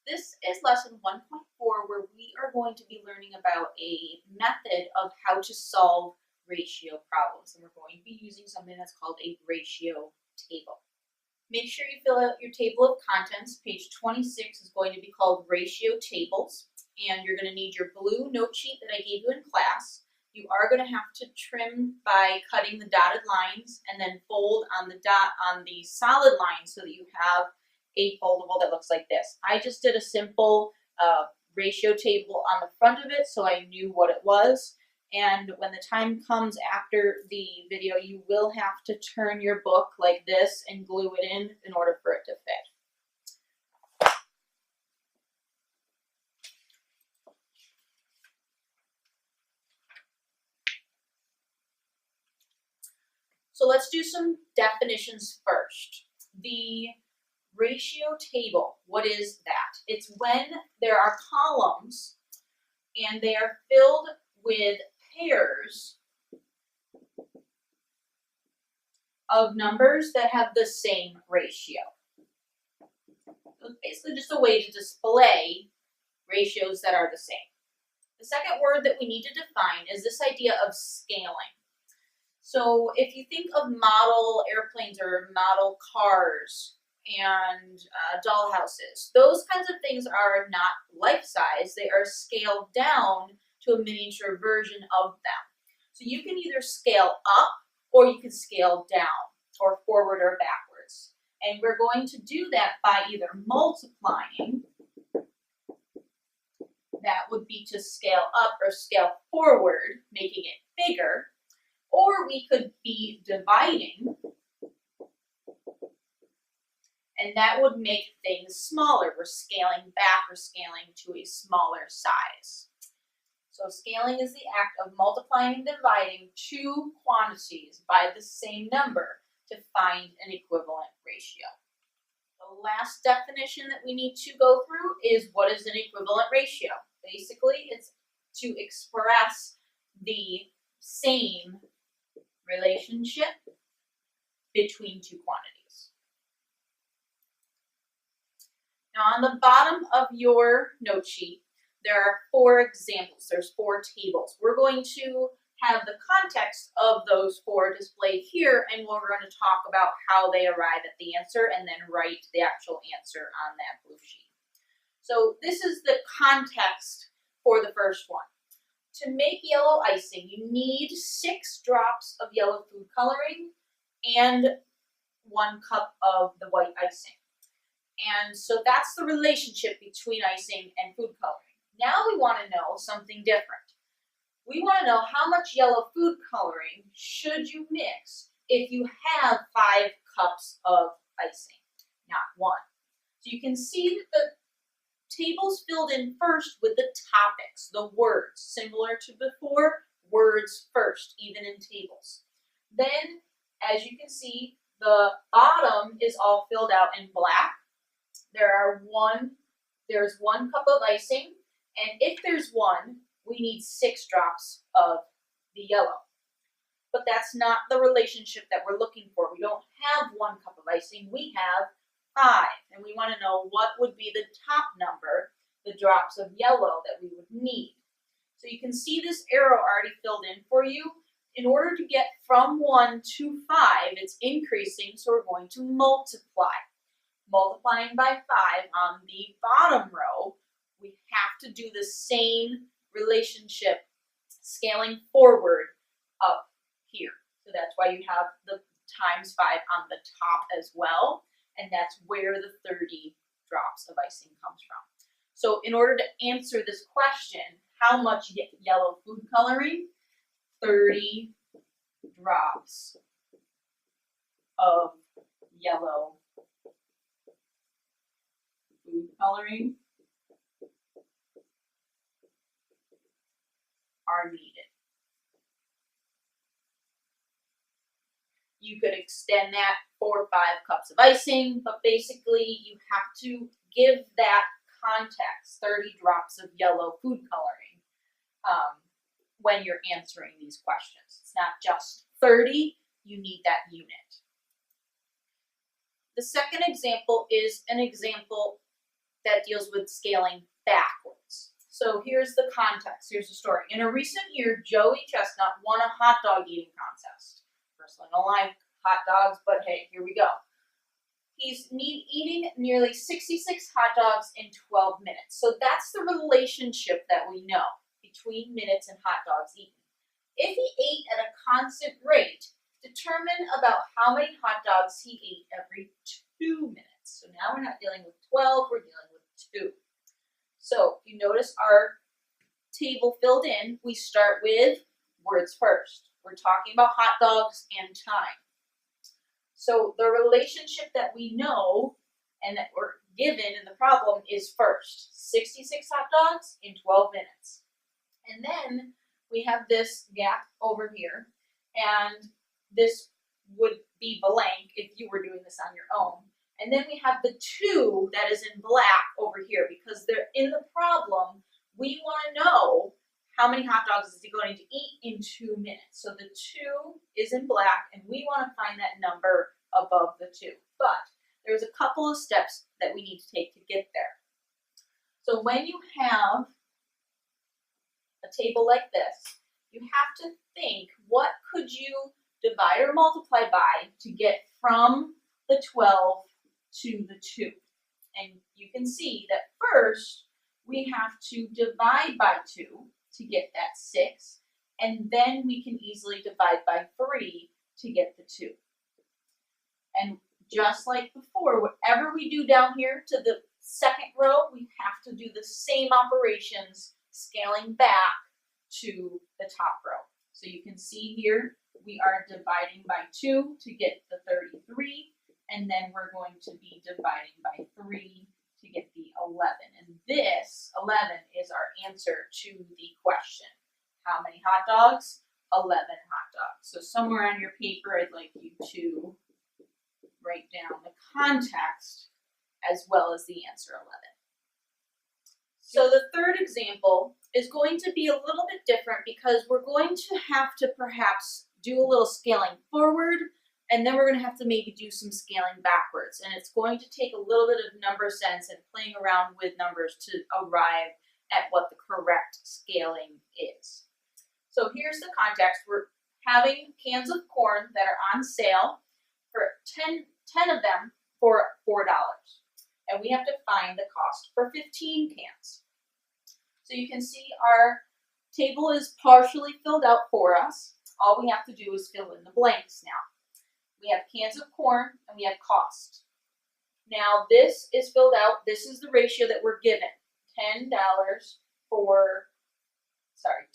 This is lesson 1.4, where we are going to be learning about a method of how to solve ratio problems. And we're going to be using something that's called a ratio table. Make sure you fill out your table of contents. Page 26 is going to be called ratio tables. And you're going to need your blue note sheet that I gave you in class. You are going to have to trim by cutting the dotted lines and then fold on the dot on the solid line so that you have a foldable that looks like this. I just did a simple ratio table on the front of it so I knew what it was. And when the time comes after the video, you will have to turn your book like this and glue it in order for it to fit. So let's do some definitions first. The ratio table, what is that? It's when there are columns and they are filled with pairs of numbers that have the same ratio. So it's basically just a way to display ratios that are the same. The second word that we need to define is this idea of scaling. So if you think of model airplanes or model cars and doll houses, those kinds of things are not life-size. They are scaled down to a miniature version of them. So you can either scale up or you can scale down or forward or backwards. And we're going to do that by either multiplying, that would be to scale up or scale forward, making it bigger, or we could be dividing, and that would make things smaller. We're scaling back or scaling to a smaller size. So scaling is the act of multiplying and dividing two quantities by the same number to find an equivalent ratio. The last definition that we need to go through is what is an equivalent ratio. Basically, it's to express the same relationship between two quantities. Now on the bottom of your note sheet, there are 4 examples. There's 4 tables. We're going to have the context of those 4 displayed here, and we're going to talk about how they arrive at the answer and then write the actual answer on that blue sheet. So this is the context for the first one. To make yellow icing, you need 6 drops of yellow food coloring and 1 cup of the white icing. And so that's the relationship between icing and food coloring. Now we want to know something different. We want to know how much yellow food coloring should you mix if you have 5 cups of icing, not 1. So you can see that the table's filled in first with the topics, the words, similar to before, words first, even in tables. Then, as you can see, the bottom is all filled out in black. There's 1 cup of icing, and if there's 1, we need 6 drops of the yellow. But that's not the relationship that we're looking for. We don't have 1 cup of icing, we have 5, and we want to know what would be the top number, the drops of yellow that we would need. So you can see this arrow already filled in for you. In order to get from 1 to 5, it's increasing, so we're going to multiply. Multiplying by 5 on the bottom row, we have to do the same relationship, scaling forward up here. So that's why you have the times 5 on the top as well. And that's where the 30 drops of icing comes from. So in order to answer this question, how much yellow food coloring? 30 drops of yellow food coloring are needed. You could extend that 4 or 5 cups of icing, but basically you have to give that context, 30 drops of yellow food coloring, when you're answering these questions. It's not just 30, you need that unit. The second example is an example that deals with scaling backwards. So here's the context, here's the story. In a recent year, Joey Chestnut won a hot dog eating contest. Personally, I don't like hot dogs, but hey, here we go. He's eating nearly 66 hot dogs in 12 minutes. So that's the relationship that we know between minutes and hot dogs eaten. If he ate at a constant rate, determine about how many hot dogs he ate every 2 minutes. So now we're not dealing with 12, we're dealing with 2. So you notice our table filled in. We start with words first. We're talking about hot dogs and time. So the relationship that we know and that we're given in the problem is first. 66 hot dogs in 12 minutes. And then we have this gap over here, and this would be blank if you were doing this on your own. And then we have the 2 that is in black over here, because they're in the problem. We want to know how many hot dogs is he going to eat in 2 minutes. So the 2 is in black, and we want to find that number above the 2. But there's a couple of steps that we need to take to get there. So when you have a table like this, you have to think, what could you divide or multiply by to get from the 12 to the 2? And you can see that first we have to divide by 2 to get that 6, and then we can easily divide by 3 to get the 2. And just like before, whatever we do down here to the second row, we have to do the same operations scaling back to the top row. So you can see here, we are dividing by 2 to get the 33, and then we're going to be dividing by 3 to get the 11. And this 11 is our answer to the question. How many hot dogs? 11 hot dogs. So somewhere on your paper, I'd like you to write down the context as well as the answer 11. So the third example is going to be a little bit different, because we're going to have to perhaps do a little scaling forward, and then we're going to have to maybe do some scaling backwards. And it's going to take a little bit of number sense and playing around with numbers to arrive at what the correct scaling is. So here's the context. We're having cans of corn that are on sale for 10 of them for $4. And we have to find the cost for 15 cans. So you can see our table is partially filled out for us. All we have to do is fill in the blanks now. We have cans of corn and we have cost. Now this is filled out. This is the ratio that we're given. $10 for,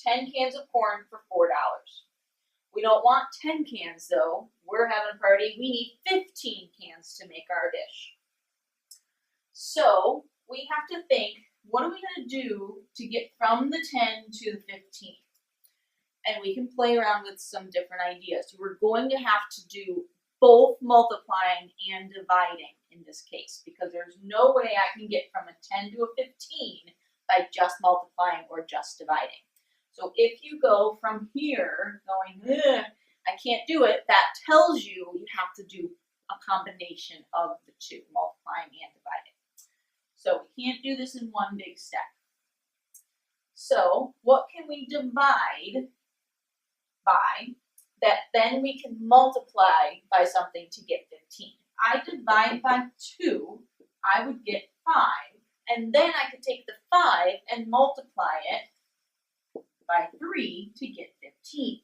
10 cans of corn for $4. We don't want 10 cans though. We're having a party. We need 15 cans to make our dish. So we have to think, what are we going to do to get from the 10 to the 15? And we can play around with some different ideas. We're going to have to do both multiplying and dividing in this case, because there's no way I can get from a 10 to a 15 by just multiplying or just dividing. So if you go from here going, I can't do it, that tells you you have to do a combination of the two, multiplying and dividing. So we can't do this in one big step. So what can we divide by that then we can multiply by something to get 15? I divide by 2, I would get 5, and then I could take the 5 and multiply it by 3 to get 15.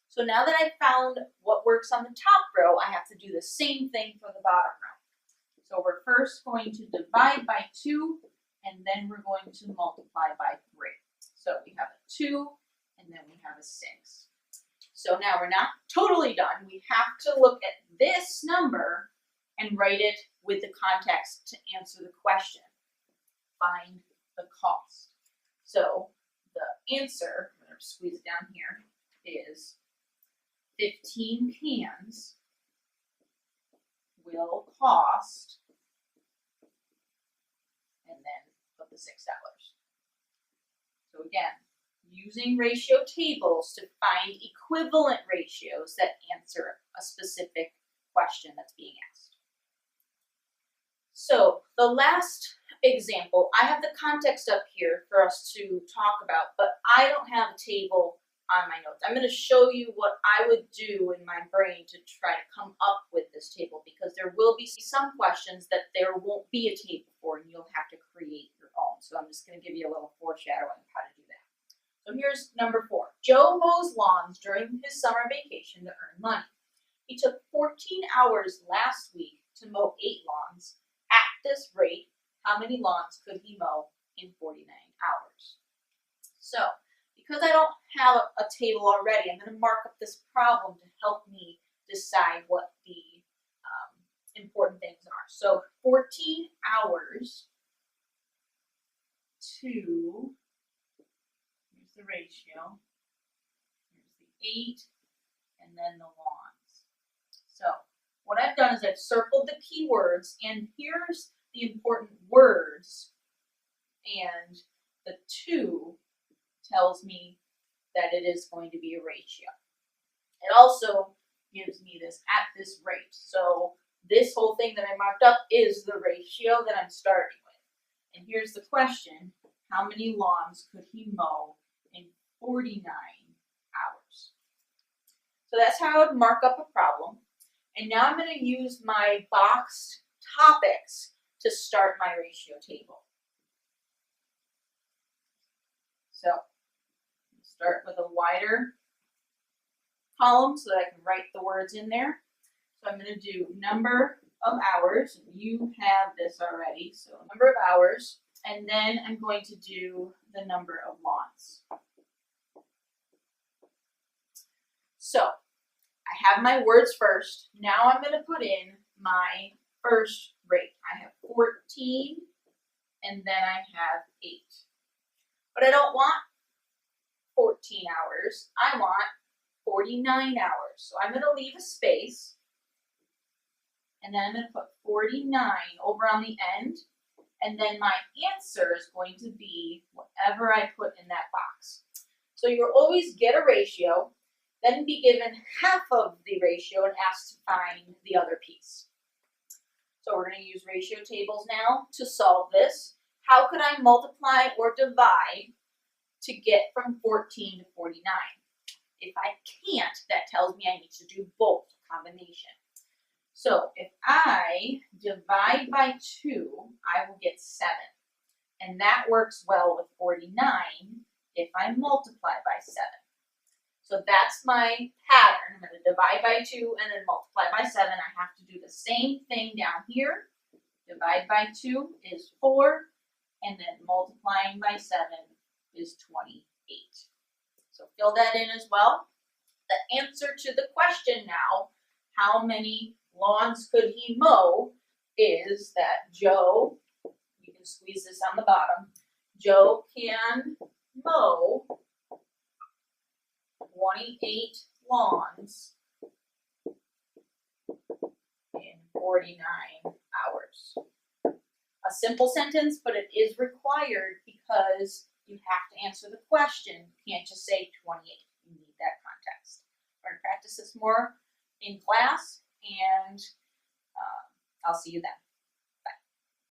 So now that I've found what works on the top row, I have to do the same thing for the bottom row. So we're first going to divide by 2, and then we're going to multiply by 3. So we have a 2, and then we have a 6. So now we're not totally done. We have to look at this number and write it with the context to answer the question. Find the cost. So the answer, I'm going to squeeze it down here, is 15 cans will cost, and then put the $6. So again, using ratio tables to find equivalent ratios that answer a specific question that's being asked. So the last example, I have the context up here for us to talk about, but I don't have a table on my notes. I'm going to show you what I would do in my brain to try to come up with this table, because there will be some questions that there won't be a table for and you'll have to create your own. So I'm just going to give you a little foreshadowing of how to do that. So here's number 4. Joe mows lawns during his summer vacation to earn money. He took 14 hours last week to mow 8 lawns. At this rate, how many lawns could he mow in 49 hours? So, because I don't have a table already, I'm going to mark up this problem to help me decide what the important things are. So 14 hours to, here's the ratio, here's the 8, and then the lawns. So what I've done is I've circled the key words, and here's the important words, and the 2 tells me that it is going to be a ratio. It also gives me this at this rate. So this whole thing that I marked up is the ratio that I'm starting with. And here's the question: how many lawns could he mow in 49 hours? So that's how I would mark up a problem. And now I'm going to use my boxed topics to start my ratio table. So start with a wider column so that I can write the words in there. So I'm going to do number of hours. You have this already, so number of hours. And then I'm going to do the number of lawns. So I have my words first. Now I'm going to put in my first rate. I have 14, and then I have 8. But I don't want 14 hours. I want 49 hours. So I'm going to leave a space, and then I'm going to put 49 over on the end, and then my answer is going to be whatever I put in that box. So you'll always get a ratio, then be given half of the ratio and asked to find the other piece. So we're going to use ratio tables now to solve this. How could I multiply or divide to get from 14 to 49? If I can't, that tells me I need to do both, combination. So if I divide by 2, I will get 7. And that works well with 49 if I multiply by 7. So that's my pattern. I'm going to divide by 2 and then multiply by 7. I have to do the same thing down here. Divide by 2 is 4, and then multiplying by 7 is 28. So fill that in as well. The answer to the question now, how many lawns could he mow, is that Joe, you can squeeze this on the bottom, Joe can mow 28 lawns in 49 hours. A simple sentence, but it is required because you have to answer the question. You can't just say 28. You need that context. We're going to practice this more in class, and I'll see you then.